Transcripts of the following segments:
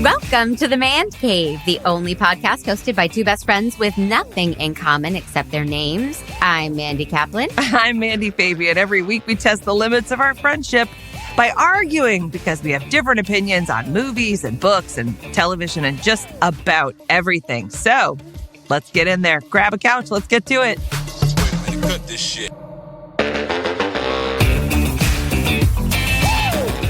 Welcome to the Mandcave, the only podcast hosted by two best friends with nothing in common except their names. I'm Mandy Kaplan. I'm Mandy Fabian. Every week we test the limits of our friendship by arguing because we have different opinions on movies and books and television and just about everything. So let's get in there. Grab a couch. Let's get to it. Wait a minute, cut this shit.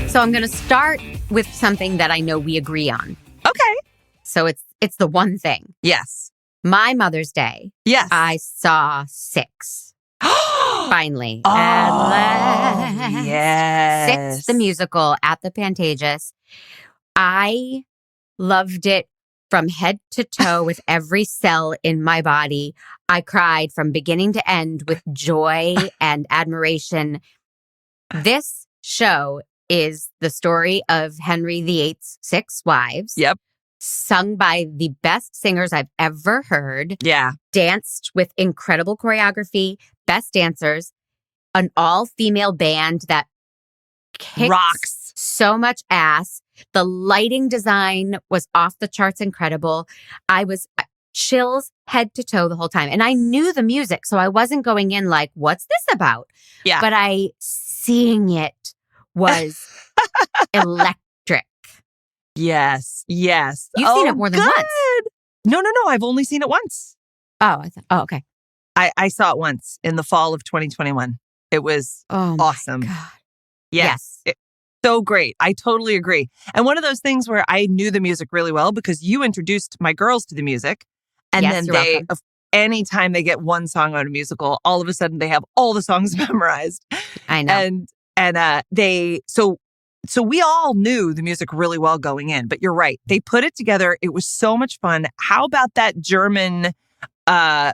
So I'm going to start with something that I know we agree on. Okay. So it's the one thing. Yes. My Mother's Day. Yes. I saw Six. Finally. Oh, At last. yes. Six, the musical at the Pantages. I loved it from head to toe with every cell in my body. I cried from beginning to end with joy and admiration. This show is the story of Henry VIII's 6 wives. Yep. Sung by the best singers I've ever heard. Yeah. Danced with incredible choreography, best dancers, an all-female band that kicks Rocks. so much ass. The lighting design was off the charts incredible. I was chills head to toe the whole time. And I knew the music, so I wasn't going in like, what's this about? Yeah. But seeing it was electric. Yes. Yes. You've seen it more than once. No. I've only seen it once. Oh, okay. I saw it once in the fall of 2021. It was awesome. My God. Yes. So great. I totally agree. And one of those things where I knew the music really well because you introduced my girls to the music. And Yes, then you're welcome. anytime they get one song on a musical, all of a sudden they have all the songs memorized. I know. So we all knew the music really well going in, but you're right. They put it together. It was so much fun. How about that German, the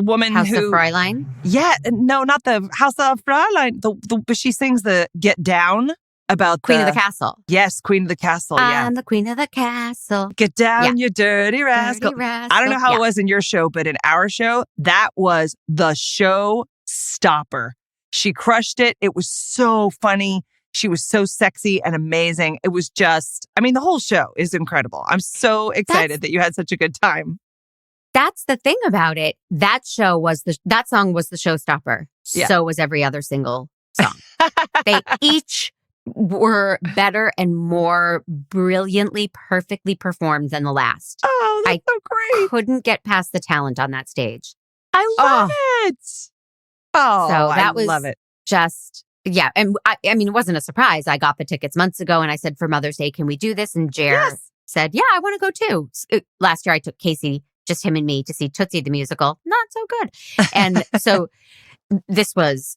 woman House who, of Fräulein? yeah, no, not the House of Fräulein. But she sings the Get Down about Queen of the Castle. Yes, Queen of the Castle. Yeah, I'm the Queen of the Castle. Get down, you dirty rascal. Dirty rascal. I don't know how Yeah. it was in your show, but in our show, that was the show stopper. She crushed it. It was so funny. She was so sexy and amazing. It was just, the whole show is incredible. I'm so excited that you had such a good time. That's the thing about it. That song was the showstopper. Yeah. So was every other single song. They each were better and more brilliantly, perfectly performed than the last. Oh, that's so great. Couldn't get past the talent on that stage. I love it. Oh, So that was love it. Just, yeah. And it wasn't a surprise. I got the tickets months ago and I said, for Mother's Day, can we do this? And Jer said, yeah, I want to go too. Last year I took Casey, just him and me, to see Tootsie the musical. Not so good. And so this was,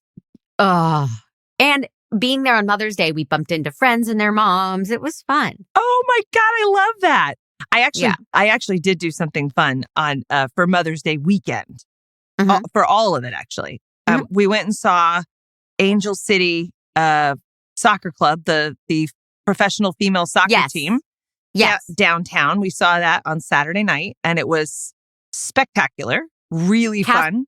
and being there on Mother's Day, we bumped into friends and their moms. It was fun. Oh my God, I love that. I actually did do something fun on for Mother's Day weekend. Mhm. For all of it, actually. Mhm. We went and saw Angel City Soccer Club, the professional female soccer team. Yes. Downtown. We saw that on Saturday night, and it was spectacular. Really fun.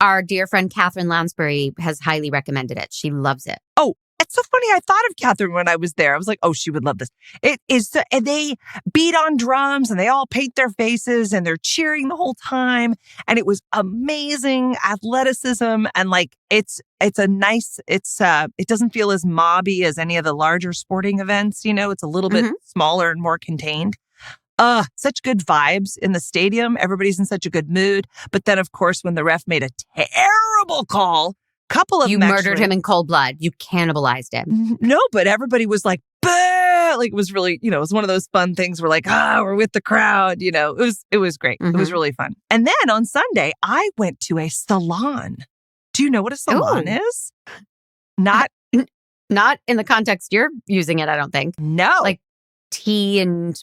Our dear friend Catherine Lansbury has highly recommended it. She loves it. Oh, it's so funny. I thought of Catherine when I was there. I was like, oh, she would love this. It is, and they beat on drums and they all paint their faces and they're cheering the whole time. And it was amazing athleticism. And like, it doesn't feel as mobby as any of the larger sporting events. It's a little bit smaller and more contained. Such good vibes in the stadium. Everybody's in such a good mood. But then, of course, when the ref made a terrible call, you murdered him in cold blood. You cannibalized him. No, but everybody was like, bah! Like it was really, it was one of those fun things where like, we're with the crowd. It was great. It was really fun. And then on Sunday, I went to a salon. Do you know what a salon is? Not in the context you're using it, I don't think. No. Like tea and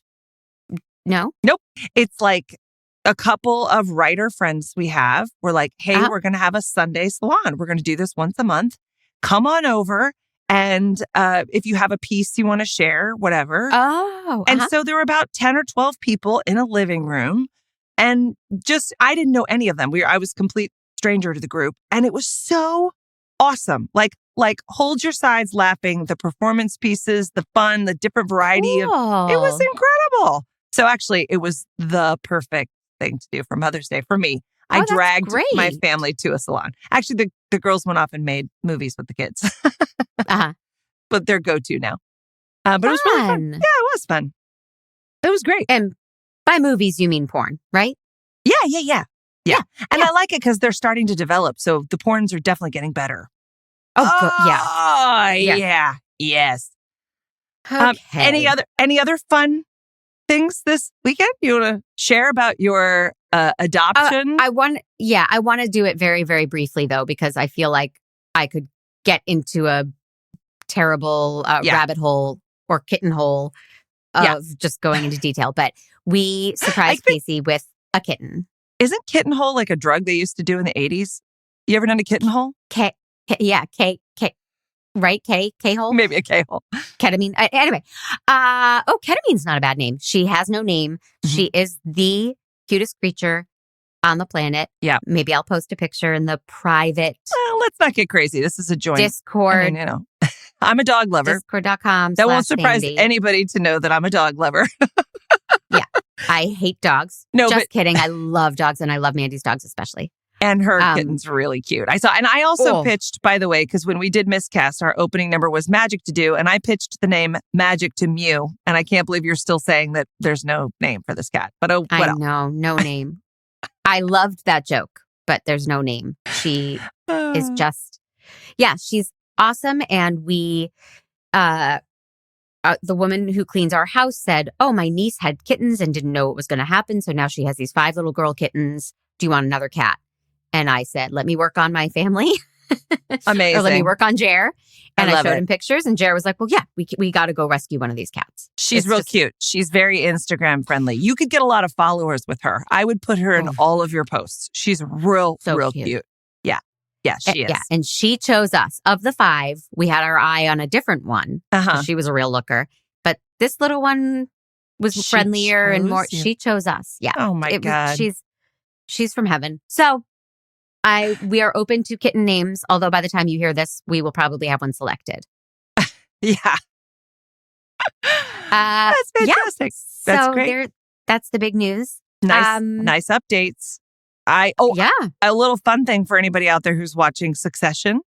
no? Nope. It's like a couple of writer friends we have were like, hey, we're going to have a Sunday salon. We're going to do this once a month. Come on over. And if you have a piece you want to share, whatever. Oh. And so there were about 10 or 12 people in a living room. And I didn't know any of them. I was complete stranger to the group. And it was so awesome. Like like hold your sides laughing, the performance pieces, the fun, the different variety of it was incredible. So actually it was the perfect thing to do for Mother's Day for me. I dragged my family to a salon. Actually, the girls went off and made movies with the kids. But they're go-to now. But it was really fun. Yeah, it was fun. It was great. And by movies, you mean porn, right? Yeah. And I like it because they're starting to develop. So the porns are definitely getting better. Yeah. Yes. Okay. Any other fun things this weekend you want to share about your adoption? I want to do it very, very briefly though, because I feel like I could get into a terrible rabbit hole or kitten hole of just going into detail. But we surprised Casey with a kitten. Isn't kitten hole like a drug they used to do in the 80s? You ever done a kitten hole? K, right? K-hole? Maybe a K-hole. Ketamine. Anyway. Ketamine's not a bad name. She has no name. Mm-hmm. She is the cutest creature on the planet. Yeah. Maybe I'll post a picture in the private. Well, let's not get crazy. This is a joint. Discord. I'm a dog lover. Discord.com. That won't surprise anybody to know that I'm a dog lover. Yeah. I hate dogs. No, Just kidding. I love dogs and I love Mandy's dogs especially. And her kitten's really cute. I also pitched, by the way, because when we did Miscast, our opening number was Magic to Do. And I pitched the name Magic to Mew. And I can't believe you're still saying that there's no name for this cat. But I know, no name. I loved that joke, but there's no name. She is just, she's awesome. And we, the woman who cleans our house said, oh, my niece had kittens and didn't know what was going to happen. So now she has these 5 little girl kittens. Do you want another cat? And I said, let me work on my family. Amazing. Or let me work on Jer. And I showed him pictures and Jer was like, well, yeah, we got to go rescue one of these cats. She's real cute. She's very Instagram friendly. You could get a lot of followers with her. I would put her in all of your posts. She's real cute. Yeah. Yeah, she is. Yeah. And she chose us. Of the 5, we had our eye on a different one. She was a real looker. But this little one was friendlier and more. She chose us. Yeah. Oh my God. She's from heaven. So we are open to kitten names, although by the time you hear this, we will probably have one selected. Yeah. That's fantastic. That's great. That's the big news. Nice updates. A little fun thing for anybody out there who's watching Succession.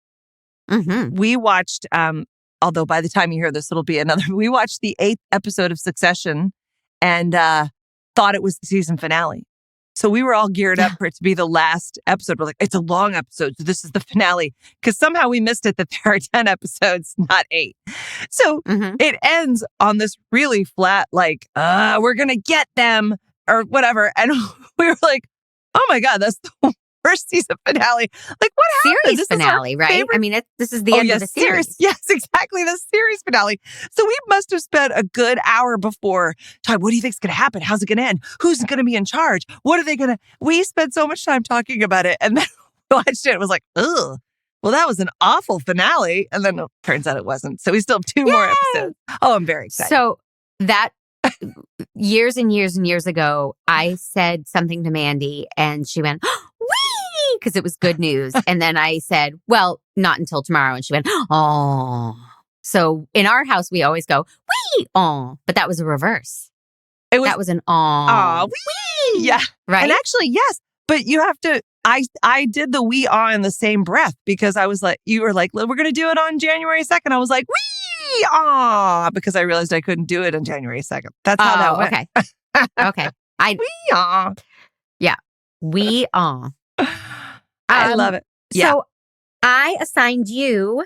Mm-hmm. We watched, although by the time you hear this, it'll be another. We watched the 8th episode of Succession and thought it was the season finale. So we were all geared up for it to be the last episode. We're like, it's a long episode, so this is the finale. Because somehow we missed it that there are 10 episodes, not 8. So it ends on this really flat, like, we're going to get them or whatever. And we were like, oh my God, that's the worst season finale. Like, what happened? Series finale, right? I mean, this is the end of the series. Yes, exactly. The series finale. So we must have spent a good hour before time. What do you think's going to happen? How's it going to end? Who's going to be in charge? What are they going to? We spent so much time talking about it. And then we watched it. It was like, ugh. Well, that was an awful finale. And then it turns out it wasn't. So we still have 2 more episodes. Oh, I'm very excited. So that years and years and years ago, I said something to Mandy and she went, wee, because it was good news. And then I said, well, not until tomorrow. And she went, oh. So in our house, we always go, wee, oh. But that was a reverse. That was an oh. Wee. Yeah. Right. And actually, yes. But you have to, I did the wee ah in the same breath because I was like, you were like, we're going to do it on January 2nd. I was like, wee ah, because I realized I couldn't do it on January 2nd. That's how that went. Okay. Wee ah. Yeah. Wee ah. I love it. Yeah. So I assigned you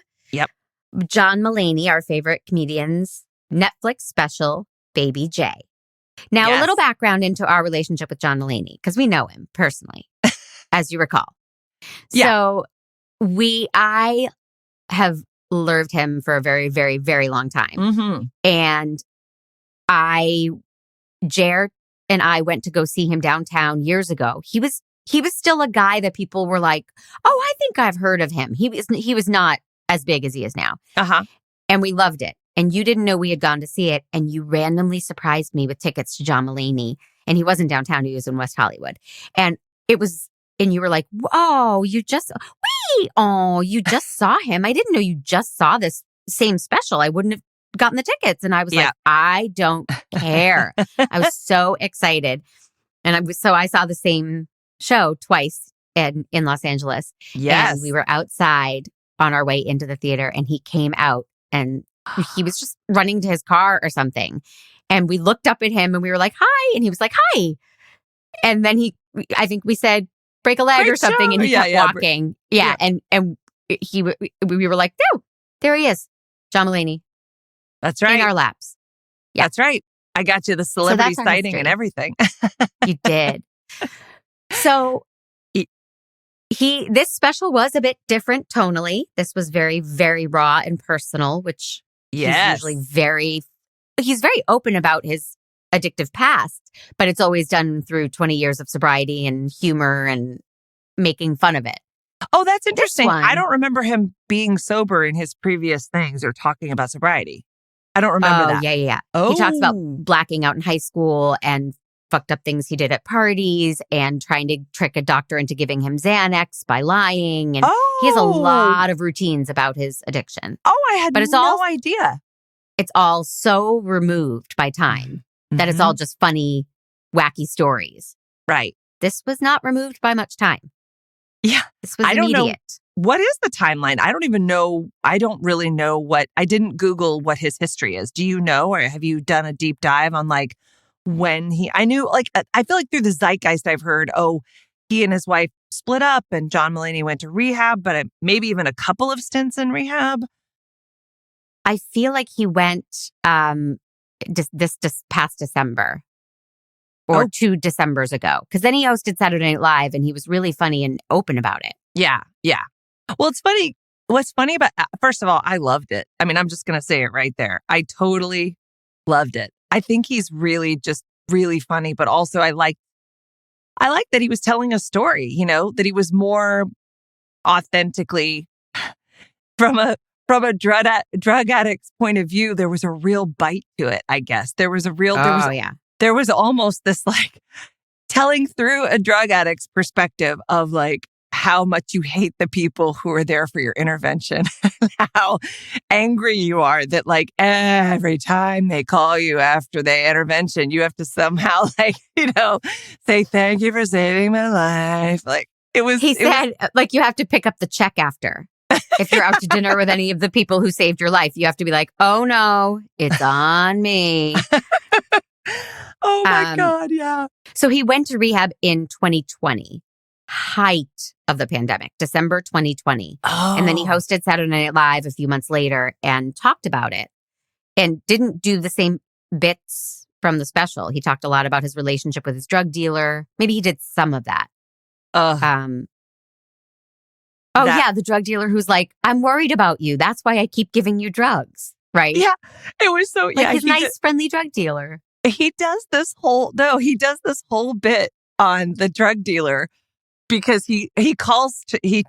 John Mulaney, our favorite comedian's Netflix special, Baby J. Now, a little background into our relationship with John Mulaney, because we know him personally, as you recall. So I have loved him for a very, very, very long time. Mm-hmm. And Jer and I went to go see him downtown years ago. He was still a guy that people were like, oh, I think I've heard of him. He was not as big as he is now. And we loved it. And you didn't know we had gone to see it. And you randomly surprised me with tickets to John Mulaney. And he wasn't downtown. He was in West Hollywood. And you were like, whoa, really? Oh, you just saw him. I didn't know you just saw this same special. I wouldn't have gotten the tickets. And I was like, I don't care. I was so excited. And I saw the same show twice in Los Angeles. Yes. And we were outside on our way into the theater, and he came out and he was just running to his car or something. And we looked up at him and we were like, hi. And he was like, hi. And then I think we said, break a leg Great or something. show. And he kept walking. Yeah. And we were like, no, there he is. John Mulaney. That's right. In our laps. Yeah. That's right. I got you the celebrity So sighting and everything. You did. So this special was a bit different tonally. This was very, very raw and personal, which he's usually he's very open about his addictive past, but it's always done through 20 years of sobriety and humor and making fun of it. Oh, that's interesting. I don't remember him being sober in his previous things or talking about sobriety. I don't remember that. Yeah. He talks about blacking out in high school and fucked up things he did at parties and trying to trick a doctor into giving him Xanax by lying. And he has a lot of routines about his addiction. Oh, I had no idea. It's all so removed by time that it's all just funny, wacky stories. Right. This was not removed by much time. Yeah. This was immediate. Know. What is the timeline? I don't even know. I don't really know I didn't Google what his history is. Do you know, or have you done a deep dive on like when I knew, like, I feel like through the zeitgeist I've heard, he and his wife split up and John Mulaney went to rehab, but maybe even a couple of stints in rehab. I feel like he went this past December or 2 Decembers ago, because then he hosted Saturday Night Live and he was really funny and open about it. Yeah. Well, it's funny. What's funny about, first of all, I loved it. I mean, I'm just going to say it right there. I totally loved it. I think he's really funny, but also I like that he was telling a story, that he was more authentically from a drug addict's point of view. There was a real bite to it, I guess. There was almost this like telling through a drug addict's perspective of like how much you hate the people who are there for your intervention, how angry you are that like every time they call you after the intervention, you have to somehow like, say, thank you for saving my life. Like he said, like you have to pick up the check after. If you're out to dinner with any of the people who saved your life, you have to be like, oh no, it's on me. Oh my God, yeah. So he went to rehab in 2020. Height of the pandemic, December 2020. And then he hosted Saturday Night Live a few months later and talked about it and didn't do the same bits from the special. He talked a lot about his relationship with his drug dealer. Maybe he did some of that. The drug dealer who's like, I'm worried about you. That's why I keep giving you drugs. Right? Yeah. It was so, his nice, friendly drug dealer. He does this whole bit on the drug dealer because he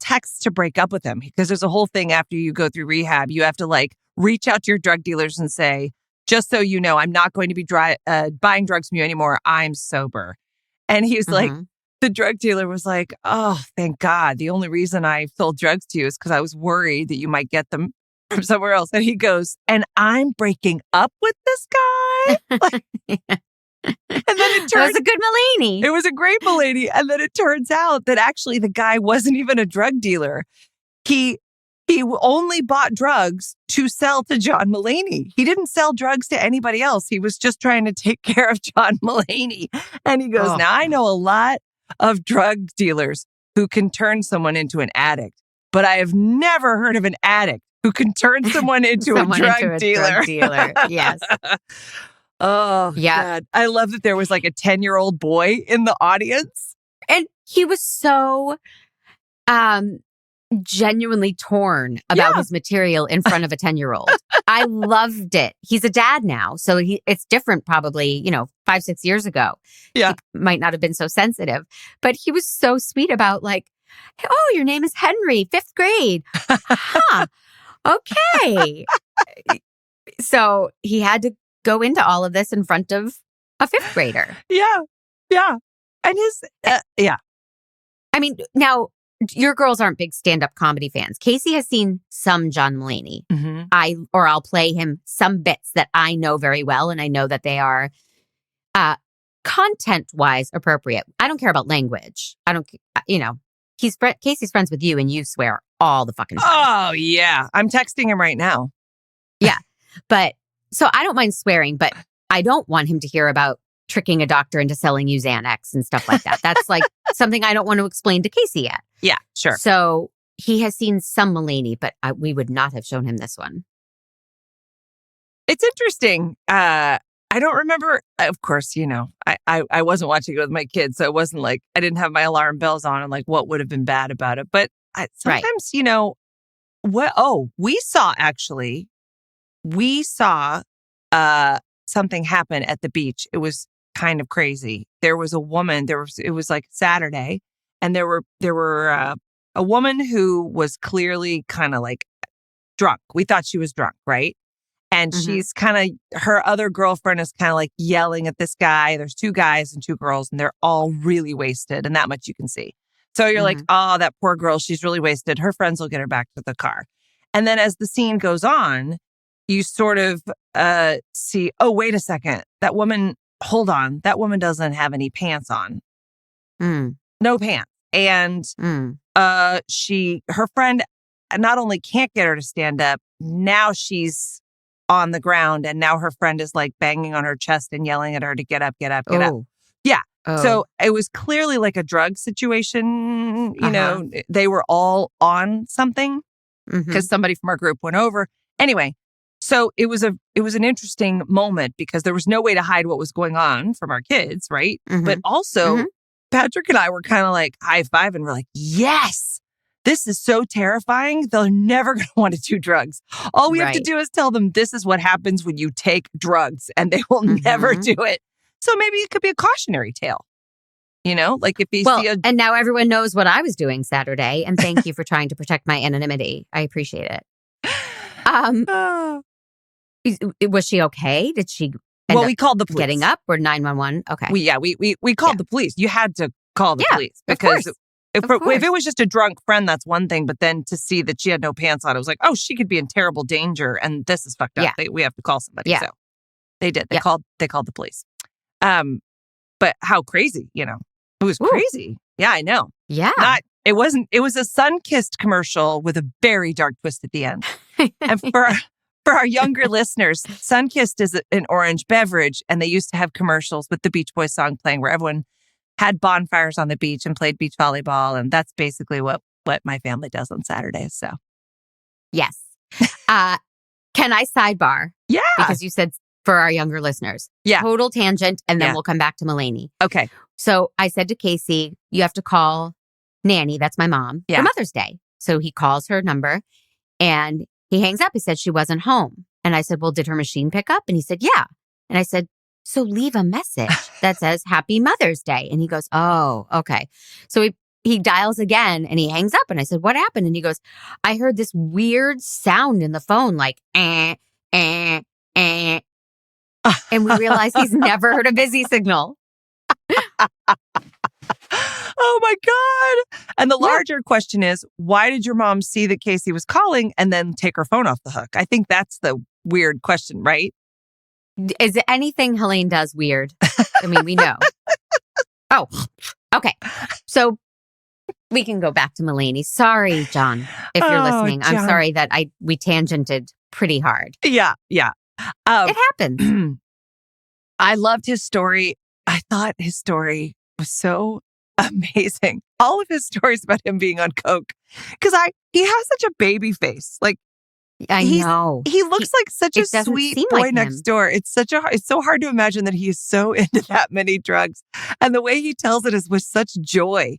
texts to break up with him, because there's a whole thing after you go through rehab. You have to like reach out to your drug dealers and say, just so you know, I'm not going to be buying drugs from you anymore. I'm sober. And he's like, the drug dealer was like, oh, thank God. The only reason I sold drugs to you is because I was worried that you might get them from somewhere else. And he goes, and I'm breaking up with this guy? And then it was a good Mulaney. It was a great Mulaney. And then it turns out that actually the guy wasn't even a drug dealer. He only bought drugs to sell to John Mulaney. He didn't sell drugs to anybody else. He was just trying to take care of John Mulaney. And he goes, now I know a lot of drug dealers who can turn someone into an addict, but I have never heard of an addict who can turn someone into a drug dealer. Yes. Oh, yeah. God. I love that there was like a 10-year-old boy in the audience. And he was so genuinely torn about his material in front of a 10-year-old. I loved it. He's a dad now, so it's different probably, 5-6 years ago. Yeah. He might not have been so sensitive, but he was so sweet about like, oh, your name is Henry, 5th grade. Huh. Okay. So he had to go into all of this in front of a 5th grader. Yeah. And his, I mean, now, your girls aren't big stand-up comedy fans. Casey has seen some John Mulaney. Mm-hmm. I'll play him some bits that I know very well, and I know that they are content-wise appropriate. I don't care about language. I don't, Casey's friends with you, and you swear all the fucking time. Oh, yeah. I'm texting him right now. Yeah. But, so I don't mind swearing, but I don't want him to hear about tricking a doctor into selling you Xanax and stuff like that. That's like something I don't want to explain to Casey yet. Yeah, sure. So he has seen some Mulaney, but we would not have shown him this one. It's interesting. I don't remember. Of course, I wasn't watching it with my kids, so it wasn't like I didn't have my alarm bells on and like what would have been bad about it. But sometimes, we saw something happen at the beach. It was kind of crazy. There was a woman. It was like Saturday, and there were a woman who was clearly kind of like drunk. We thought she was drunk, right? And she's kind of, her other girlfriend is kind of like yelling at this guy. There's 2 guys and 2 girls, and they're all really wasted, and that much you can see. So you're like, oh, that poor girl, she's really wasted. Her friends will get her back to the car. And then as the scene goes on, you sort of see, oh, wait a second. That woman, hold on. That woman doesn't have any pants on. No pants. And her friend not only can't get her to stand up, now she's on the ground, and now her friend is like banging on her chest and yelling at her to get up, get up, get up. Yeah. Oh. So it was clearly like a drug situation. They were all on something because somebody from our group went over. Anyway, so it was an interesting moment because there was no way to hide what was going on from our kids, right? But also, Patrick and I were kind of like high-fiving. We're like, yes, this is so terrifying. They're never going to want to do drugs. All we have to do is tell them this is what happens when you take drugs, and they will never do it. So maybe it could be a cautionary tale. Like if you see and now everyone knows what I was doing Saturday, and thank you for trying to protect my anonymity. I appreciate it. Was she okay? Did she we called the police. Getting up or 911? Okay. We called the police. You had to call the police because if it was just a drunk friend, that's one thing. But then to see that she had no pants on, it was like, oh, she could be in terrible danger, and this is fucked up. Yeah. We have to call somebody. Yeah. So they did. They called the police. But how crazy, It was crazy. Yeah, I know. Yeah. It was a sun-kissed commercial with a very dark twist at the end. And for our younger listeners, sun-kissed is an orange beverage, and they used to have commercials with the Beach Boys song playing where everyone had bonfires on the beach and played beach volleyball, and that's basically what my family does on Saturdays. So, yes. Can I sidebar? Yeah. Because you said for our younger listeners. Yeah. Total tangent, and then we'll come back to Mulaney. Okay. So I said to Casey, you have to call Nanny, that's my mom, for Mother's Day. So he calls her number, and he hangs up. He said she wasn't home. And I said, well, did her machine pick up? And he said, yeah. And I said, so leave a message that says Happy Mother's Day. And he goes, oh, okay. So he dials again, and he hangs up. And I said, what happened? And he goes, I heard this weird sound in the phone, like, eh, eh, eh. And we realized he's never heard a busy signal. Oh my God. And the larger question is, why did your mom see that Casey was calling and then take her phone off the hook? I think that's the weird question, right? Is it anything Helene does weird? I mean, we know. Oh, okay. So we can go back to Mulaney. Sorry, John, if you're listening. John. I'm sorry that we tangented pretty hard. Yeah. It happens. I loved his story. I thought his story was so amazing. All of his stories about him being on coke. Because he has such a baby face. Like, I know. He looks like such a sweet boy like next door. It's so hard to imagine that he is so into that many drugs. And the way he tells it is with such joy,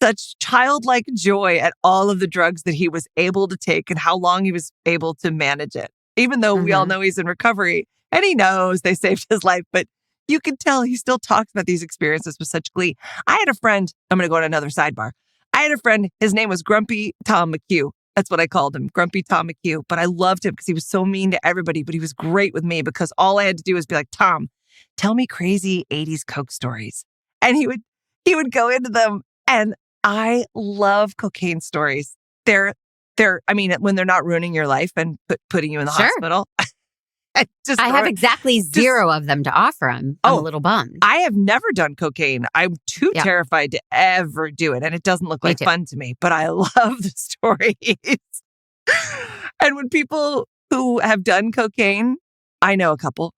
such childlike joy at all of the drugs that he was able to take and how long he was able to manage it. Even though we all know he's in recovery and he knows they saved his life, but you can tell he still talks about these experiences with such glee. I had a friend, I'm going to go on another sidebar. I had a friend, his name was Grumpy Tom McHugh. That's what I called him, Grumpy Tom McHugh. But I loved him because he was so mean to everybody, but he was great with me because all I had to do was be like, Tom, tell me crazy 80s Coke stories. And he would go into them, and I love cocaine stories. They're, I mean, when they're not ruining your life and putting you in the hospital. I have exactly zero of them to offer him. I'm a little bummed. I have never done cocaine. I'm too terrified to ever do it. And it doesn't look like fun to me, but I love the stories. And when people who have done cocaine, I know a couple,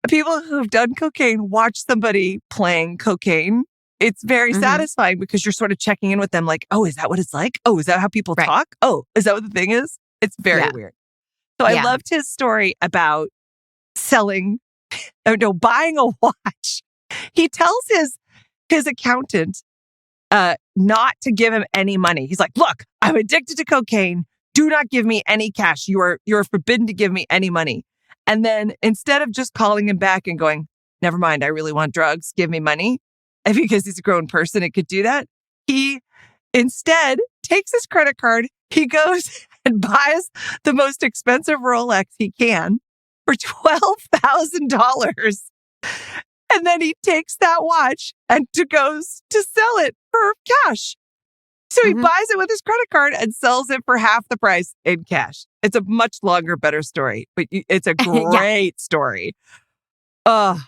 people who've done cocaine watch somebody playing cocaine. It's very satisfying because you're sort of checking in with them like, oh, is that what it's like? Oh, is that how people talk? Oh, is that what the thing is? It's very weird. So I loved his story about buying a watch. He tells his accountant not to give him any money. He's like, look, I'm addicted to cocaine. Do not give me any cash. You're forbidden to give me any money. And then instead of just calling him back and going, never mind, I really want drugs, give me money. And because he's a grown person and could do that, he instead takes his credit card. He goes and buys the most expensive Rolex he can for $12,000. And then he takes that watch and goes to sell it for cash. So he buys it with his credit card and sells it for half the price in cash. It's a much longer, better story, but it's a great story. Well,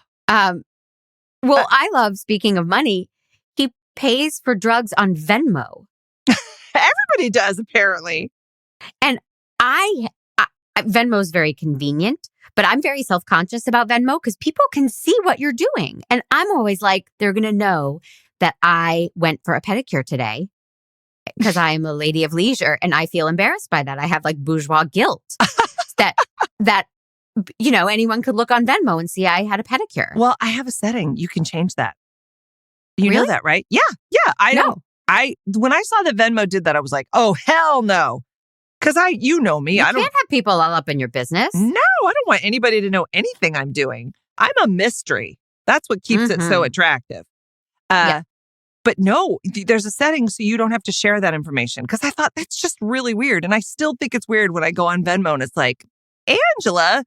I love, speaking of money, he pays for drugs on Venmo. Everybody does, apparently. And Venmo's very convenient, but I'm very self-conscious about Venmo because people can see what you're doing. And I'm always like, they're going to know that I went for a pedicure today because I am a lady of leisure and I feel embarrassed by that. I have like bourgeois guilt that anyone could look on Venmo and see I had a pedicure. Well, I have a setting. You can change that. You know that, right? Yeah. I know. When I saw that Venmo did that, I was like, oh, hell no. Because you know me. You can't have people all up in your business. No, I don't want anybody to know anything I'm doing. I'm a mystery. That's what keeps it so attractive. But no, there's a setting so you don't have to share that information. Because I thought that's just really weird. And I still think it's weird when I go on Venmo and it's like, Angela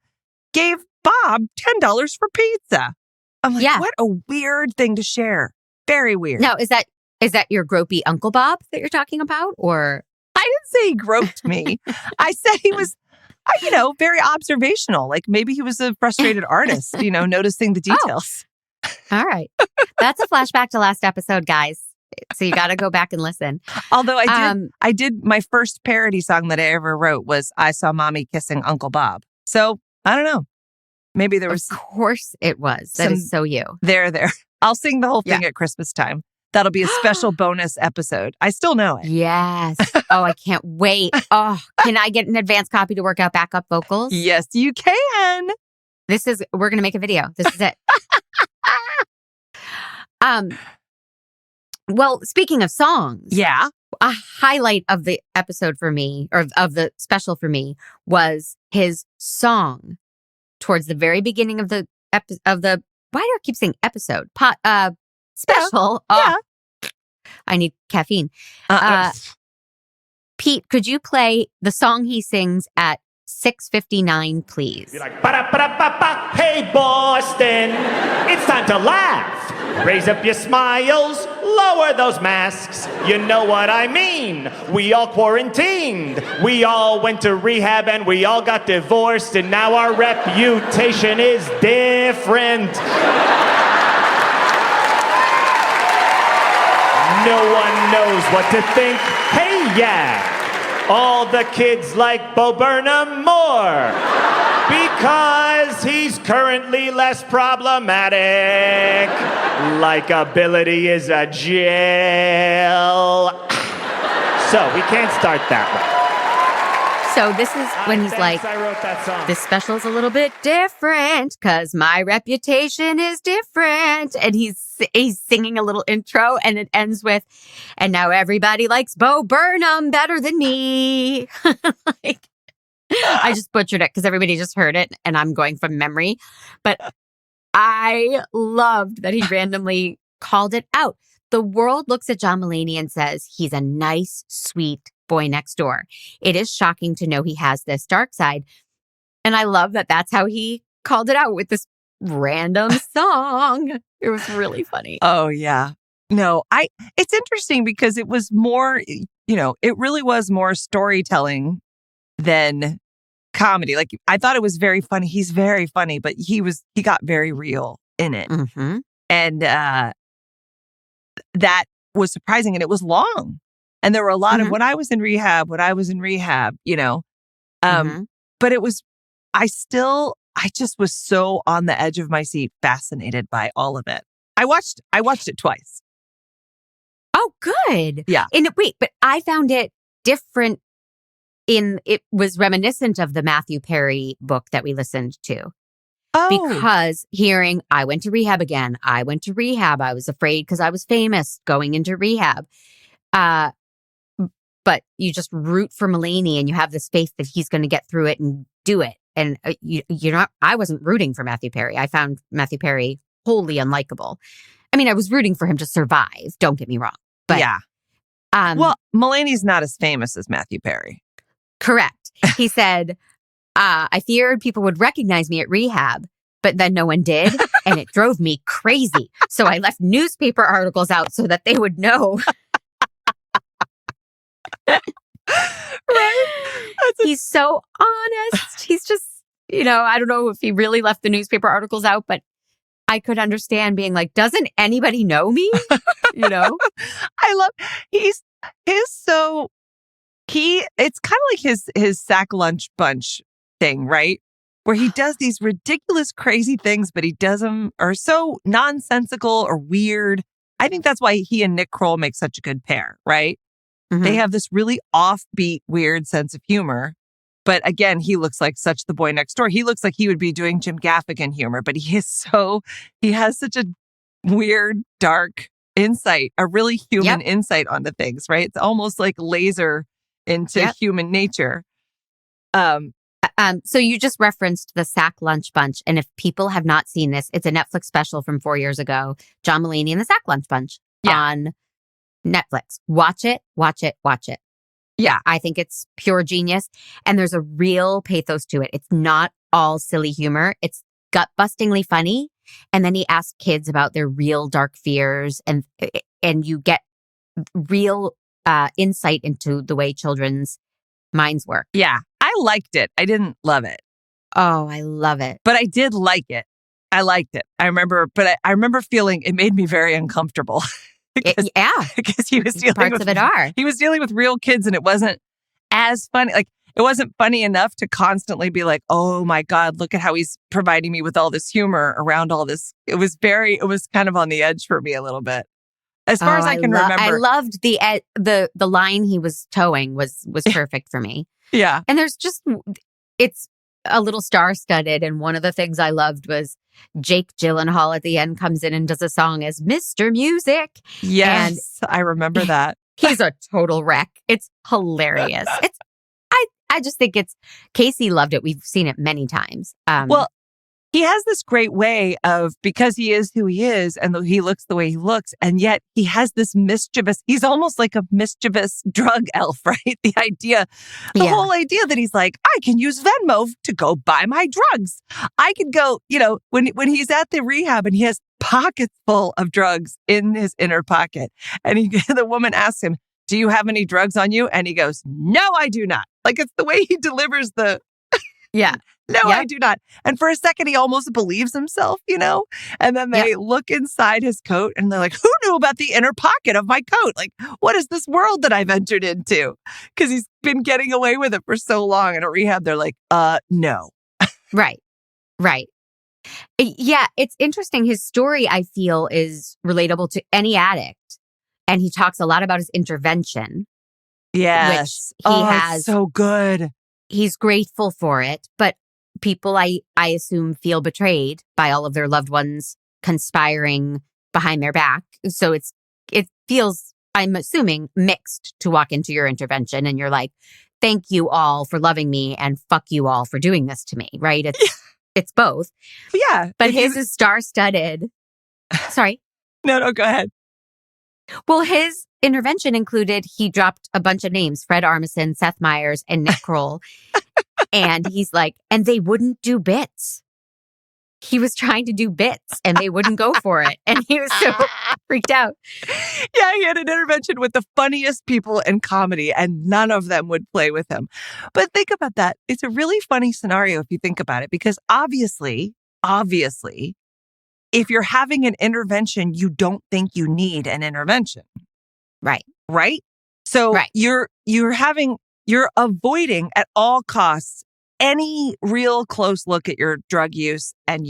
gave Bob $10 for pizza. I'm like, what a weird thing to share. Very weird. Now, is that your gropey Uncle Bob that you're talking about? Or I didn't say he groped me. I said he was, very observational. Like maybe he was a frustrated artist, noticing the details. All right. That's a flashback to last episode, guys. So you got to go back and listen. Although I did my first parody song that I ever wrote was I Saw Mommy Kissing Uncle Bob. So I don't know. Maybe there was. Of course it was. That is so you. There. I'll sing the whole thing at Christmas time. That'll be a special bonus episode. I still know it. Yes. Oh, I can't wait. Oh, can I get an advance copy to work out backup vocals? Yes, you can. We're going to make a video. This is it. Well, speaking of songs. Yeah. A highlight of the episode for me, or of the special for me, was his song towards the very beginning of the why do I keep saying episode? Special. Yeah. I need caffeine. Pete, could you play the song he sings at 6:59, please? You're like, ba-da-ba-da-ba-ba. Hey, Boston, it's time to laugh. Raise up your smiles, lower those masks. You know what I mean. We all quarantined. We all went to rehab and we all got divorced. And now our reputation is different. No one knows what to think. Hey, yeah. All the kids like Bo Burnham more because he's currently less problematic. Likability is a jail. So we can't start that way. So this is when he's like, I wrote that song. This special's a little bit different because my reputation is different. And he's singing a little intro and it ends with, and now everybody likes Bo Burnham better than me. I just butchered it because everybody just heard it and I'm going from memory. But I loved that he randomly called it out. The world looks at John Mulaney and says, he's a nice, sweet boy next door. It is shocking to know he has this dark side. And I love that that's how he called it out with this random song. It was really funny. Oh, yeah. No, it's interesting because it was more, it really was more storytelling than comedy. Like, I thought it was very funny. He's very funny, but he got very real in it. Mm-hmm. And that was surprising. And it was long. And there were a lot of when I was in rehab, Mm-hmm. but it was, I just was so on the edge of my seat, fascinated by all of it. I watched it twice. Oh, good. Yeah. But I found it different it was reminiscent of the Matthew Perry book that we listened to. Oh. Because I went to rehab again. I went to rehab. I was afraid because I was famous going into rehab. But you just root for Mulaney and you have this faith that he's going to get through it and do it. And I wasn't rooting for Matthew Perry. I found Matthew Perry wholly unlikable. I mean, I was rooting for him to survive. Don't get me wrong. But yeah. Well, Mulaney's not as famous as Matthew Perry. Correct. He said, I feared people would recognize me at rehab, but then no one did. And it drove me crazy. So I left newspaper articles out so that they would know. Right? He's so honest. He's just, I don't know if he really left the newspaper articles out, but I could understand being like, doesn't anybody know me? I love, it's kind of like his sack lunch bunch thing, right? Where he does these ridiculous, crazy things, but he does them are so nonsensical or weird. I think that's why he and Nick Kroll make such a good pair, right? Mm-hmm. They have this really offbeat, weird sense of humor. But again, he looks like such the boy next door. He looks like he would be doing Jim Gaffigan humor, but he has such a weird, dark insight, a really human insight onto things, right? It's almost like laser into human nature. So you just referenced the Sack Lunch Bunch. And if people have not seen this, it's a Netflix special from 4 years ago. John Mulaney and the Sack Lunch Bunch on Netflix. Watch it. Yeah, I think it's pure genius. And there's a real pathos to it. It's not all silly humor. It's gut-bustingly funny. And then he asks kids about their real dark fears. And you get real insight into the way children's minds work. Yeah, I liked it. I didn't love it. Oh, I love it. But I did like it. I liked it. I remember feeling it made me very uncomfortable. Because he was dealing he was dealing with real kids, and it wasn't as funny. Like, it wasn't funny enough to constantly be like, oh my God, look at how he's providing me with all this humor around all this. It was kind of on the edge for me a little bit. As far as I can remember. I loved the line he was towing was perfect for me. Yeah. And it's a little star-studded. And one of the things I loved was Jake Gyllenhaal at the end comes in and does a song as Mr. Music. Yes, and I remember that. He's a total wreck. It's hilarious. I just think Casey loved it. We've seen it many times. Well, he has this great way of, because he is who he is and he looks the way he looks, and yet he has this he's almost like a mischievous drug elf, right? The whole idea that he's like, I can use Venmo to go buy my drugs. I can go, when he's at the rehab and he has pockets full of drugs in his inner pocket. And the woman asks him, do you have any drugs on you? And he goes, no, I do not. Like, it's the way he delivers the... Yeah. No, I do not. And for a second, he almost believes himself, and then they look inside his coat and they're like, who knew about the inner pocket of my coat? Like, what is this world that I've entered into? Because he's been getting away with it for so long. And at rehab, they're like, no. Right. Yeah, it's interesting. His story, I feel, is relatable to any addict. And he talks a lot about his intervention. Yes. Which he has. It's so good. He's grateful for it, but people, I assume, feel betrayed by all of their loved ones conspiring behind their back. So it feels, I'm assuming, mixed to walk into your intervention and you're like, thank you all for loving me and fuck you all for doing this to me, right? It's both. Yeah. But his is star-studded. Sorry. No, go ahead. Well, his intervention included, he dropped a bunch of names, Fred Armisen, Seth Meyers, and Nick Kroll. And he's like, and they wouldn't do bits. he was trying to do bits and they wouldn't go for it. And he was so freaked out. Yeah, he had an intervention with the funniest people in comedy and none of them would play with him. But think about that. It's a really funny scenario if you think about it, because obviously, if you're having an intervention, you don't think you need an intervention. Right. Right? So you're avoiding at all costs any real close look at your drug use and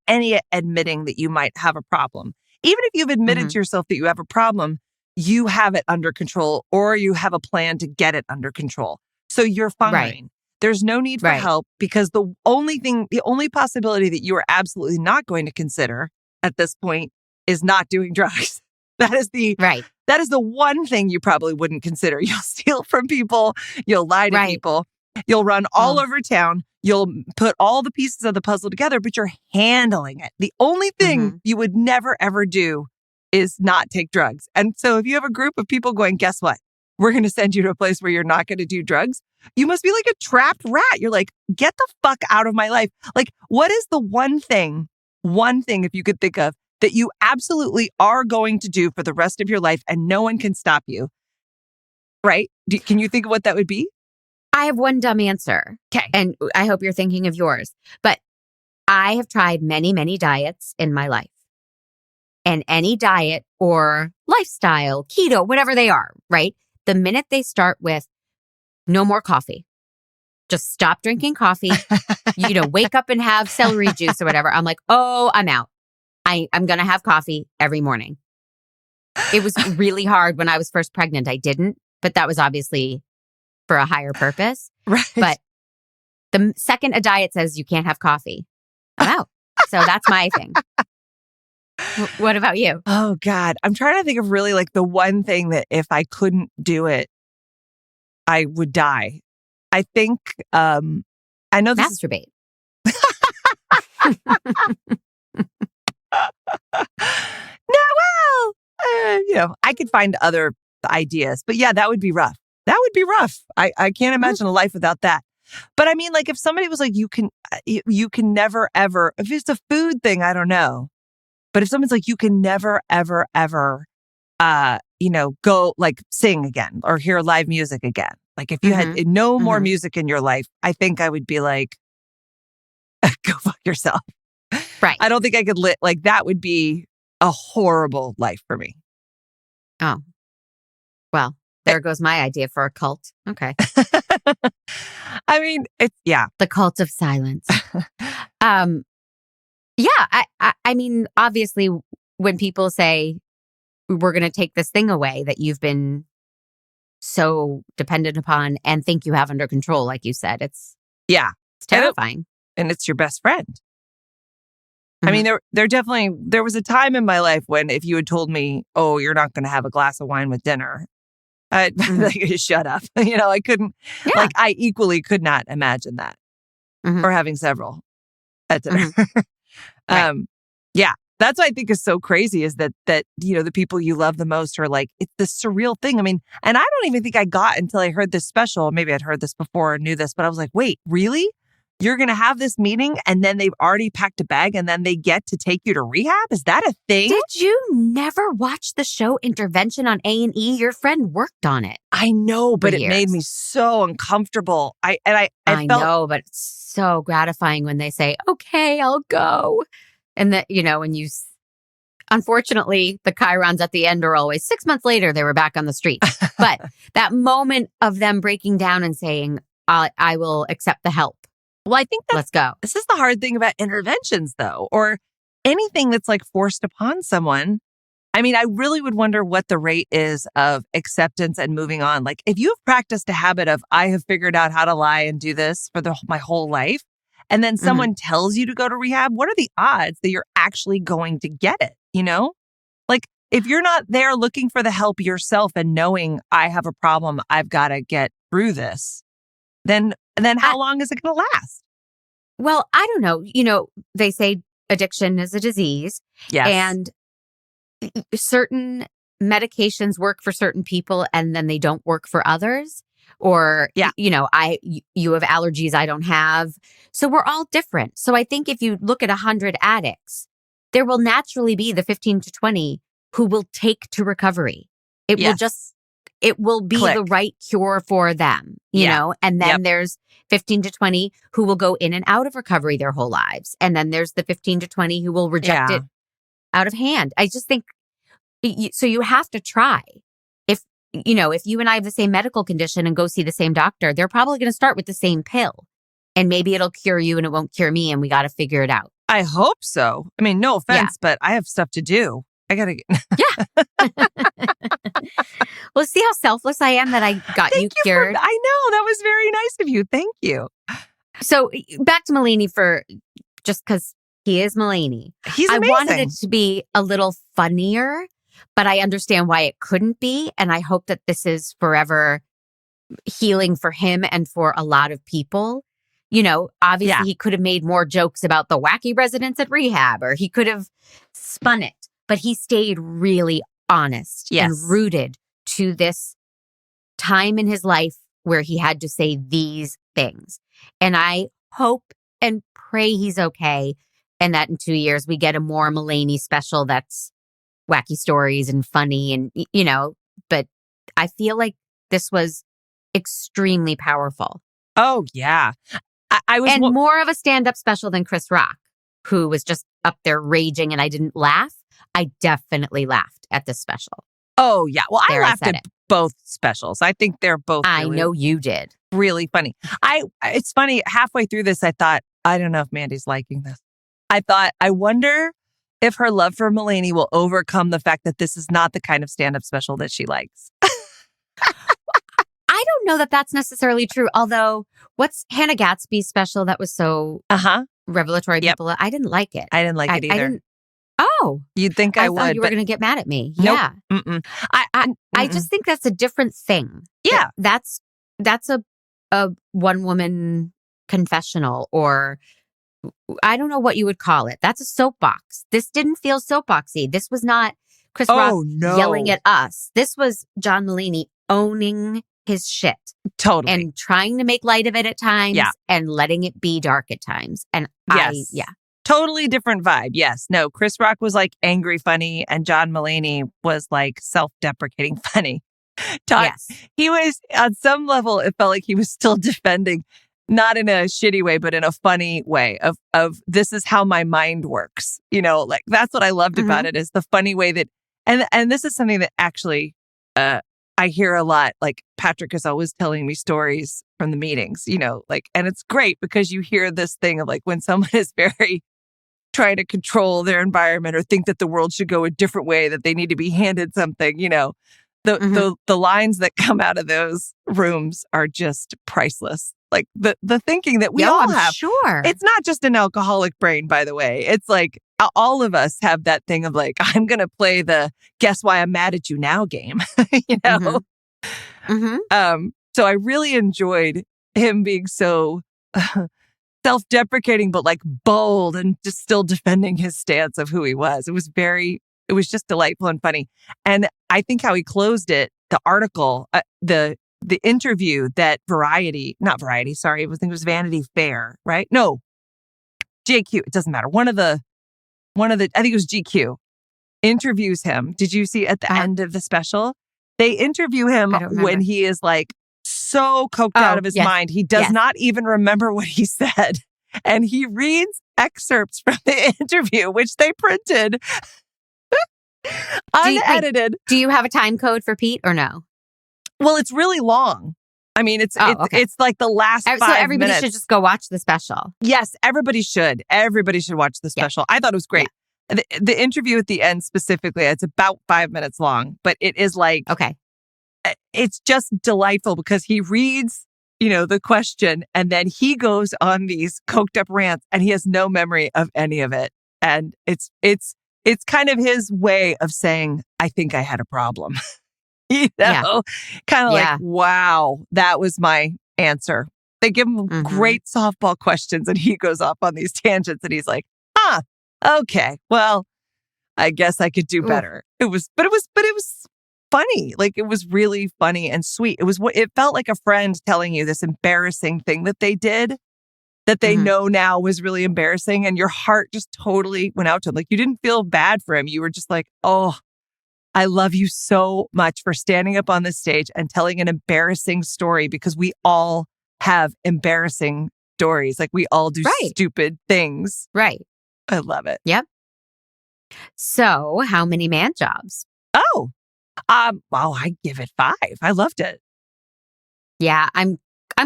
any admitting that you might have a problem. Even if you've admitted to yourself that you have a problem, you have it under control or you have a plan to get it under control. So you're fine. Right. There's no need for help because the only possibility that you are absolutely not going to consider at this point is not doing drugs. That is the one thing you probably wouldn't consider. You'll steal from people. You'll lie to people. You'll run all over town. You'll put all the pieces of the puzzle together, but you're handling it. The only thing you would never, ever do is not take drugs. And so if you have a group of people going, guess what? We're going to send you to a place where you're not going to do drugs. You must be like a trapped rat. You're like, get the fuck out of my life. Like, what is the one thing if you could think of that you absolutely are going to do for the rest of your life and no one can stop you? Right? Can you think of what that would be? I have one dumb answer. Okay. And I hope you're thinking of yours. But I have tried many, many diets in my life. And any diet or lifestyle, keto, whatever they are, right? The minute they start with no more coffee, just stop drinking coffee, wake up and have celery juice or whatever. I'm like, oh, I'm out. I'm going to have coffee every morning. It was really hard when I was first pregnant. I didn't, but that was obviously for a higher purpose. Right. But the second a diet says you can't have coffee, I'm out. So that's my thing. What about you? Oh, God. I'm trying to think of really like the one thing that if I couldn't do it, I would die. I think, I know this masturbate. I could find other ideas, but yeah, that would be rough. That would be rough. I can't imagine a life without that. But I mean, like if somebody was like, you can never, ever, if it's a food thing, I don't know. But if someone's like, you can never, ever, ever, go like sing again or hear live music again. Like if you had no more music in your life, I think I would be like, go fuck yourself. Right. I don't think I could like that would be a horrible life for me. Oh, well, there goes my idea for a cult. Okay. I mean, the cult of silence. I mean, obviously when people say we're going to take this thing away that you've been so dependent upon and think you have under control, like you said, it's terrifying. And it's your best friend. I mean, there was a time in my life when if you had told me, oh, you're not going to have a glass of wine with dinner, I'd like, shut up. I couldn't, I equally could not imagine that or having several at dinner. That's what I think is so crazy is that, the people you love the most are like, it's this surreal thing. I mean, and I don't even think I got until I heard this special. Maybe I'd heard this before or knew this, but I was like, wait, really? You're going to have this meeting and then they've already packed a bag and then they get to take you to rehab? Is that a thing? Did you never watch the show Intervention on A&E? Your friend worked on it. I know, but it made me so uncomfortable. I know, but it's so gratifying when they say, okay, I'll go. And that, when you, unfortunately, the chyrons at the end are always 6 months later, they were back on the street. But that moment of them breaking down and saying, I will accept the help. Well, I think let's go. This is the hard thing about interventions, though, or anything that's like forced upon someone. I mean, I really would wonder what the rate is of acceptance and moving on. Like if you've practiced a habit of, I have figured out how to lie and do this for my whole life, and then someone tells you to go to rehab, what are the odds that you're actually going to get it? Like if you're not there looking for the help yourself and knowing I have a problem, I've got to get through this, then how long is it going to last? Well, I don't know. They say addiction is a disease. Yes. And certain medications work for certain people and then they don't work for others. or, Yeah. you have allergies I don't have. So we're all different. So I think if you look at 100 addicts, there will naturally be the 15 to 20 who will take to recovery. It will be Click. the right cure for them, you know? And then there's 15 to 20 who will go in and out of recovery their whole lives. And then there's the 15 to 20 who will reject it out of hand. I just think, so you have to try. If you and I have the same medical condition and go see the same doctor, they're probably going to start with the same pill. And maybe it'll cure you and it won't cure me. And we got to figure it out. I hope so. I mean, no offense, but I have stuff to do. I got to get... Well, see how selfless I am that I got you cured? I know. That was very nice of you. Thank you. So back to Mulaney just because he is Mulaney. He's amazing. I wanted it to be a little funnier, but I understand why it couldn't be. And I hope that this is forever healing for him and for a lot of people. Obviously he could have made more jokes about the wacky residents at rehab, or he could have spun it, but he stayed really honest and rooted to this time in his life where he had to say these things. And I hope and pray he's okay. And that in 2 years we get a more Mulaney special that's wacky stories and funny and, but I feel like this was extremely powerful. Oh, yeah. I was more of a stand-up special than Chris Rock, who was just up there raging and I didn't laugh. I definitely laughed at this special. Oh, yeah. Well, I laughed at both specials. I think they're both I know you did. Really funny. It's funny, halfway through this, I thought, I don't know if Mandy's liking this. I wonder if her love for Mulaney will overcome the fact that this is not the kind of stand-up special that she likes. I don't know that that's necessarily true. Although, what's Hannah Gatsby's special that was so revelatory? People, I didn't like it. I didn't like it either. You'd think I would. Thought you were going to get mad at me. Nope. Yeah. I just think that's a different thing. Yeah. That's a one woman confessional, or I don't know what you would call it. That's a soapbox. This didn't feel soapboxy. This was not Chris Rock yelling at us. This was John Mulaney owning his shit. Totally. And trying to make light of it at times and letting it be dark at times. And totally different vibe. Yes. No, Chris Rock was like angry funny and John Mulaney was like self-deprecating funny. He was, on some level, it felt like he was still defending, not in a shitty way, but in a funny way of this is how my mind works. Like that's what I loved about it, is the funny way that, and this is something that actually, I hear a lot. Like Patrick is always telling me stories from the meetings, and it's great because you hear this thing of like when someone is very trying to control their environment or think that the world should go a different way, that they need to be handed something, the lines that come out of those rooms are just priceless. Like the thinking that we all have. Sure. It's not just an alcoholic brain, by the way. It's like all of us have that thing of like, I'm going to play the guess why I'm mad at you now game, So I really enjoyed him being so self-deprecating, but like bold and just still defending his stance of who he was. It was just delightful and funny. And I think how he closed it, the article, the interview that I think it was Vanity Fair, right? No, JQ, it doesn't matter. One of the, I think it was GQ, interviews him. Did you see at the end of the special? They interview him when he is like so coked out of his mind. He does not even remember what he said. And he reads excerpts from the interview, which they printed unedited. Do you have a time code for Pete or no? Well, it's really long. I mean, it's like the last 5 minutes. So everybody should just go watch the special. Yes, everybody should. Everybody should watch the special. I thought it was great. Yeah. The interview at the end specifically, it's about 5 minutes long, but it is like, it's just delightful because he reads, the question and then he goes on these coked up rants and he has no memory of any of it. And it's kind of his way of saying, I think I had a problem. Kind of like, wow, that was my answer. They give him great softball questions and he goes off on these tangents and he's like, okay, well, I guess I could do better. It was funny. Like, it was really funny and sweet. It felt like a friend telling you this embarrassing thing that they did that they know now was really embarrassing. And your heart just totally went out to him. Like, you didn't feel bad for him. You were just like, oh, I love you so much for standing up on this stage and telling an embarrassing story, because we all have embarrassing stories. Like, we all do stupid things. Right. I love it. Yep. So how many man jobs? Oh, I give it 5. I loved it. Yeah, I'm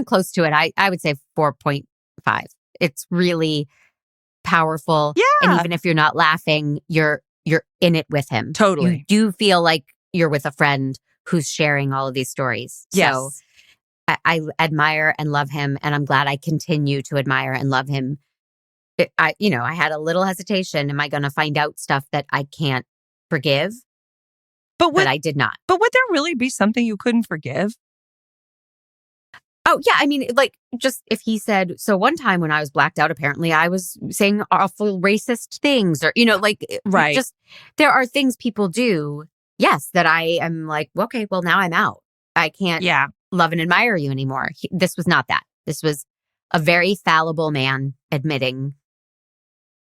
close to it. I would say 4.5. It's really powerful. Yeah. And even if you're not laughing, you're in it with him. Totally. You do feel like you're with a friend who's sharing all of these stories. Yes. So I admire and love him, and I'm glad I continue to admire and love him. I had a little hesitation. Am I going to find out stuff that I can't forgive? But I did not. But would there really be something you couldn't forgive? Oh, yeah. I mean, like, just if he said, so one time when I was blacked out, apparently I was saying awful racist things, or, Right. Just, there are things people do, yes, that I am like, okay, well, now I'm out. I can't love and admire you anymore. This was not that. This was a very fallible man admitting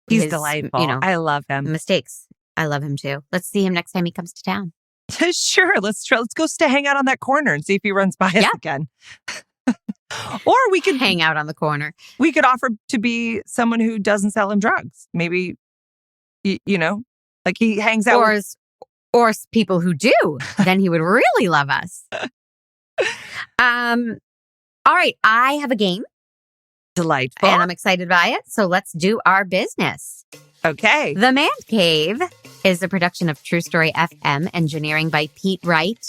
He's his, delightful. I love him. mistakes. I love him too. Let's see him next time he comes to town. Sure. Let's go hang out on that corner and see if he runs by us again. Or we could hang out on the corner. We could offer to be someone who doesn't sell him drugs. Maybe, like he hangs out or people who do. Then he would really love us. All right. I have a game. Delightful. And I'm excited by it. So let's do our business. Okay. The Mandcave is a production of True Story FM, engineering by Pete Wright.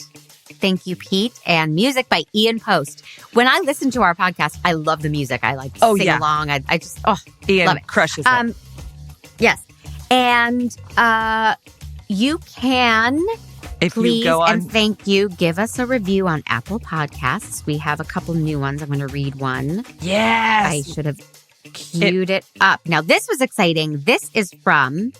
Thank you, Pete. And music by Ian Post. When I listen to our podcast, I love the music. I like sing along. I just, Ian love it. Crushes it. Yes. And you can, if please, you go on, and thank you, give us a review on Apple Podcasts. We have a couple new ones. I'm going to read one. Yes. I should have queued it up. Now, this was exciting. This is from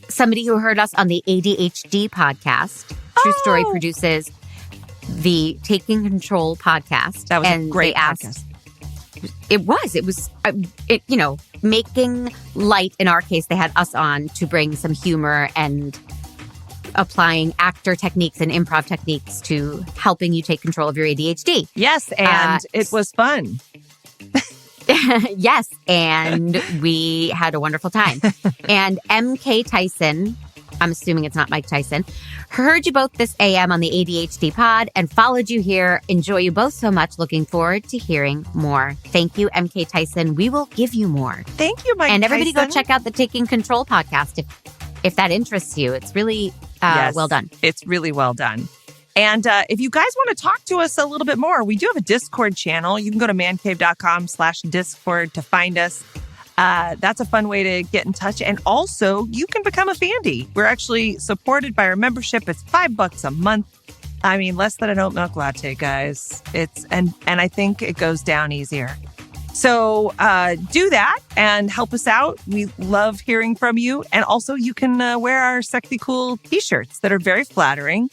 somebody who heard us on the ADHD podcast. True Story produces the Taking Control podcast. That was a great podcast. It was, making light. In our case, they had us on to bring some humor and applying actor techniques and improv techniques to helping you take control of your ADHD. Yes, and it was fun. Yes, and we had a wonderful time. And MK Tyson, I'm assuming it's not Mike Tyson, heard you both this AM on the ADHD pod and followed you here. Enjoy you both so much. Looking forward to hearing more. Thank you, MK Tyson. We will give you more. Thank you, Mike And everybody Tyson. go check out the Taking Control podcast if that interests you. It's really well done. It's really well done. And if you guys want to talk to us a little bit more, we do have a Discord channel. You can go to mancave.com/Discord to find us. That's a fun way to get in touch. And also, you can become a Fandy. We're actually supported by our membership. It's $5 a month. I mean, less than an oat milk latte, guys. And I think it goes down easier. So do that and help us out. We love hearing from you. And also, you can wear our sexy cool T-shirts that are very flattering.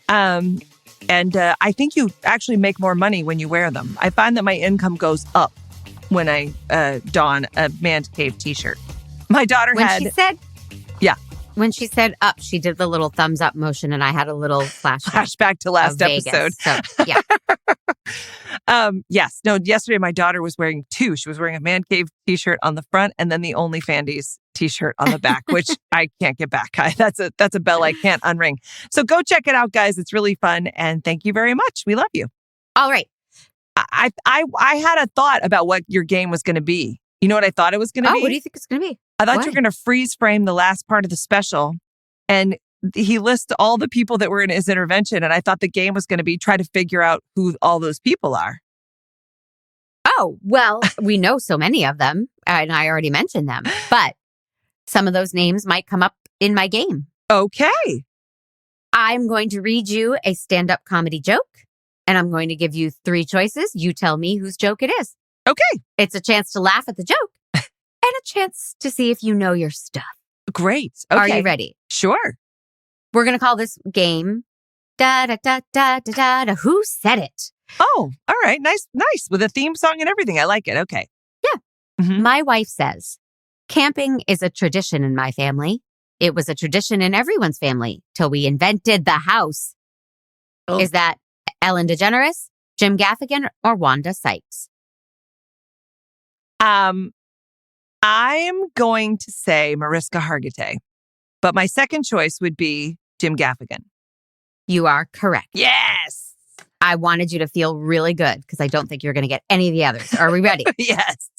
And I think you actually make more money when you wear them. I find that my income goes up when I don a Mandcave T-shirt. My daughter When she said up, she did the little thumbs up motion, and I had a little flashback to last episode. So, yeah. Yes. No, yesterday my daughter was wearing 2. She was wearing a Mandcave T-shirt on the front and then the Only Fandies T-shirt on the back, which I can't get back. That's a bell I can't unring. So go check it out, guys. It's really fun. And thank you very much. We love you. All right. I had a thought about what your game was going to be. You know what I thought it was going to be? What do you think it's going to be? I thought you were going to freeze frame the last part of the special. And he lists all the people that were in his intervention. And I thought the game was going to be try to figure out who all those people are. Oh, well, we know so many of them. And I already mentioned them. But some of those names might come up in my game. Okay. I'm going to read you a stand-up comedy joke. And I'm going to give you 3 choices. You tell me whose joke it is. Okay. It's a chance to laugh at the joke and a chance to see if you know your stuff. Great. Okay. Are you ready? Sure. We're going to call this game da da da da da da da. Who said it? Oh, all right. Nice. With a theme song and everything. I like it. Okay. Yeah. Mhm. My wife says, camping is a tradition in my family. It was a tradition in everyone's family till we invented the house. Oh. Is that Ellen DeGeneres, Jim Gaffigan, or Wanda Sykes? I'm going to say Mariska Hargitay, but my second choice would be Jim Gaffigan. You are correct. Yes. I wanted you to feel really good because I don't think you're going to get any of the others. Are we ready? Yes.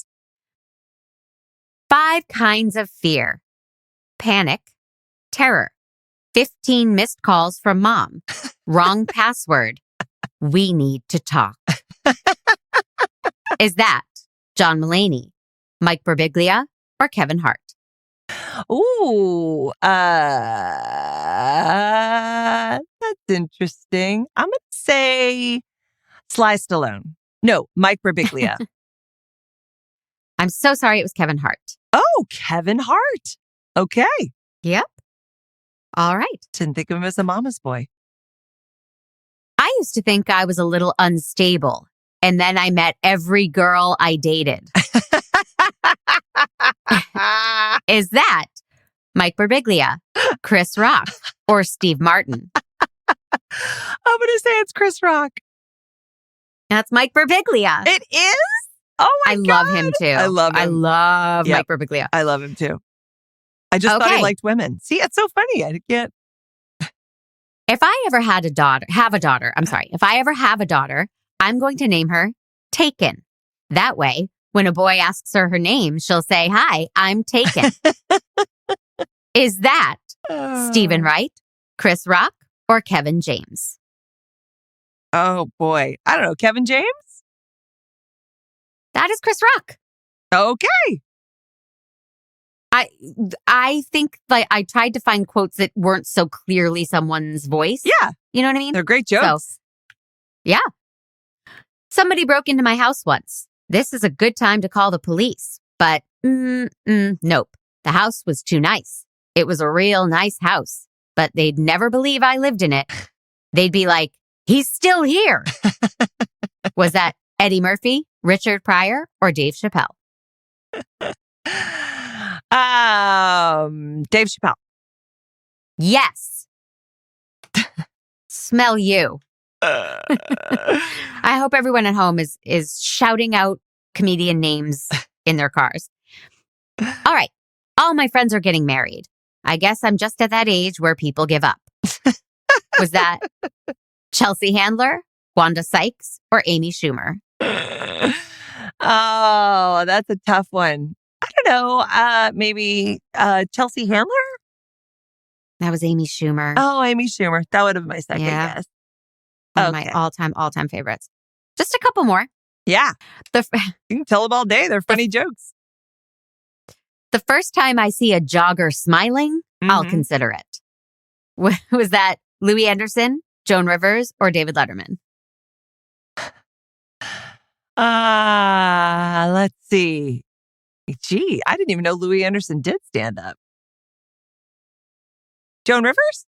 5 kinds of fear: panic, terror, 15 missed calls from mom, wrong password, we need to talk. Is that John Mulaney, Mike Birbiglia, or Kevin Hart? Ooh, that's interesting. I'm going to say Sly Stallone. No, Mike Birbiglia. I'm so sorry, it was Kevin Hart. Oh, Kevin Hart. Okay. Yep. All right. Didn't think of him as a mama's boy. I used to think I was a little unstable, and then I met every girl I dated. Is that Mike Birbiglia, Chris Rock, or Steve Martin? I'm going to say it's Chris Rock. That's Mike Birbiglia. It is? Oh my I God. love him too. I love him. I love Yep. Mike Birbiglia. I love him too. I just thought he Okay. liked women. See, it's so funny. I can't. If I ever had a daughter, if I ever have a daughter, I'm going to name her Taken. That way, when a boy asks her name, she'll say, "Hi, I'm Taken." Is that Stephen Wright, Chris Rock, or Kevin James? Oh boy. I don't know. Kevin James? That is Chris Rock. Okay. I think like I tried to find quotes that weren't so clearly someone's voice. Yeah. You know what I mean? They're great jokes. Yeah. Somebody broke into my house once. This is a good time to call the police. But nope. The house was too nice. It was a real nice house. But they'd never believe I lived in it. They'd be like, "He's still here." Was that Eddie Murphy, Richard Pryor, or Dave Chappelle? Dave Chappelle. Yes. Smell you. I hope everyone at home is shouting out comedian names in their cars. All right. All my friends are getting married. I guess I'm just at that age where people give up. Was that Chelsea Handler, Wanda Sykes, or Amy Schumer? Oh, that's a tough one. I don't know. Maybe Chelsea Handler? That was Amy Schumer. Oh, Amy Schumer. That would have been my second guess. One of my all-time favorites. Just a couple more. Yeah. The You can tell them all day. They're funny jokes. the first time I see a jogger smiling, I'll Mhm. consider it. Was that Louis Anderson, Joan Rivers, or David Letterman? Let's see. Gee, I didn't even know Louis Anderson did stand up. Joan Rivers?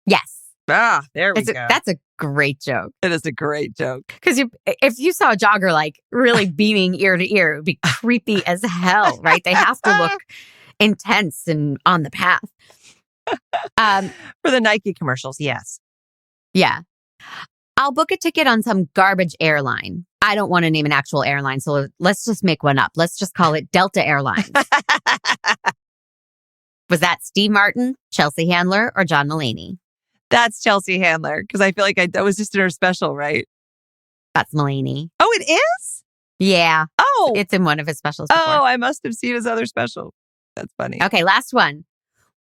Yes. Ah, there we go. That's a great joke. It is a great joke. Because if you saw a jogger like really beaming ear to ear, it would be creepy as hell, right? They have to look intense and on the path. For the Nike commercials, yes. Yeah. I'll book a ticket on some garbage airline. I don't want to name an actual airline, so let's just make one up. Let's just call it Delta Airlines. Was that Steve Martin, Chelsea Handler, or John Mulaney? That's Chelsea Handler, because I feel like that was just in her special, right? That's Mulaney. Oh, it is? Yeah. Oh. It's in one of his specials before. Oh, I must have seen his other special. That's funny. Okay, last one.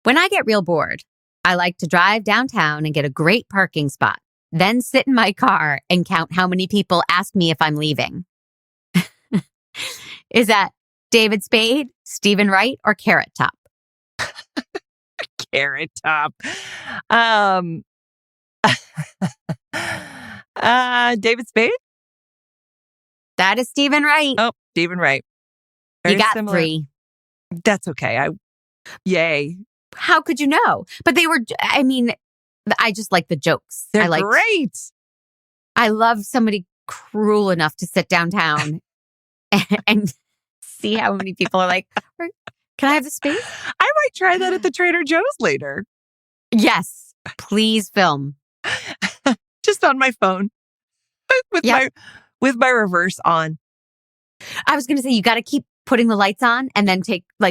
When I get real bored, I like to drive downtown and get a great parking spot, then sit in my car and count how many people ask me if I'm leaving. Is that David Spade, Stephen Wright, or Carrot Top? Carrot Top. David Spade? That is Stephen Wright. Oh, Stephen Wright. You Very got similar. 3. That's okay. Yay. How could you know? But they were, I mean, I just like the jokes. They're great. I love somebody cruel enough to sit downtown and see how many people are like, can I have the space? I might try that at the Trader Joe's later. Yes. Please film. Just on my phone with my reverse on. I was going to say, you got to keep putting the lights on and then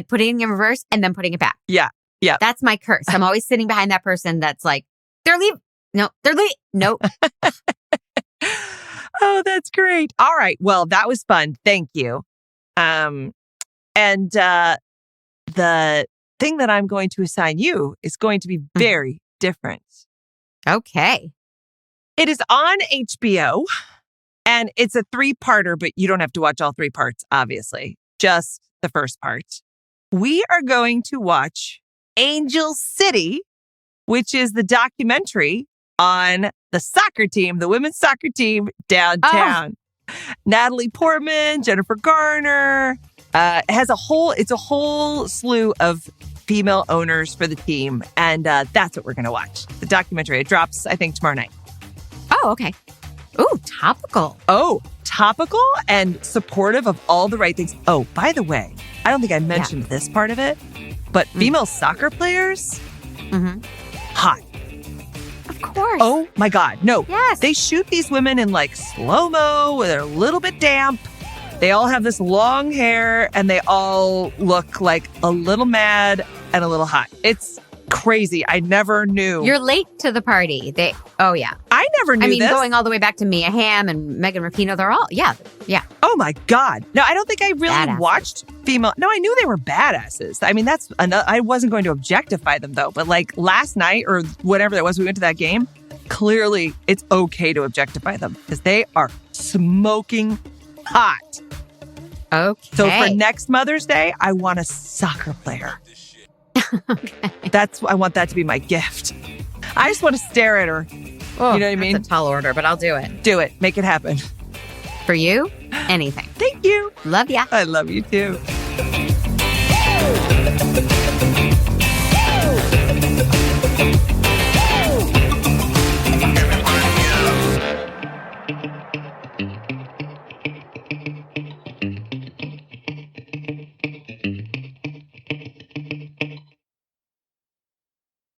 putting it in reverse and then putting it back. Yeah. Yeah. That's my curse. I'm always sitting behind that person that's like, they're leaving. No, they're leaving. No. Oh, that's great. All right. Well, that was fun. Thank you. And the thing that I'm going to assign you is going to be very different. Okay. It is on HBO and it's a 3-parter, but you don't have to watch all 3 parts, obviously. Just the first part. We are going to watch Angel City, which is the documentary on the soccer team, the women's soccer team downtown. Oh. Natalie Portman, Jennifer Garner, it's a whole slew of female owners for the team. And that's what we're going to watch. The documentary. It drops, I think, tomorrow night. Oh, okay. Ooh, topical. Oh, topical and supportive of all the right things. Oh, by the way, I don't think I mentioned this part of it, but female soccer players, hot. Of course. Oh my God. No. Yes. They shoot these women in like slow-mo where they're a little bit damp. They all have this long hair and they all look like a little mad and a little hot. It's crazy. I never knew. You're late to the party. Oh yeah. I never knew this. Going all the way back to Mia Hamm and Megan Rapinoe, they're all, yeah. Oh my God. No, I don't think I really watched female. No, I knew they were badasses. I mean, I wasn't going to objectify them though. But like last night or whatever that was, we went to that game. Clearly it's okay to objectify them because they are smoking hot. Okay. So for next Mother's Day, I want a soccer player. Okay. I want that to be my gift. I just want to stare at her. Oh, you know what I mean? That's a tall order, but I'll do it. Do it. Make it happen. For you, anything. Thank you. Love ya. I love you too.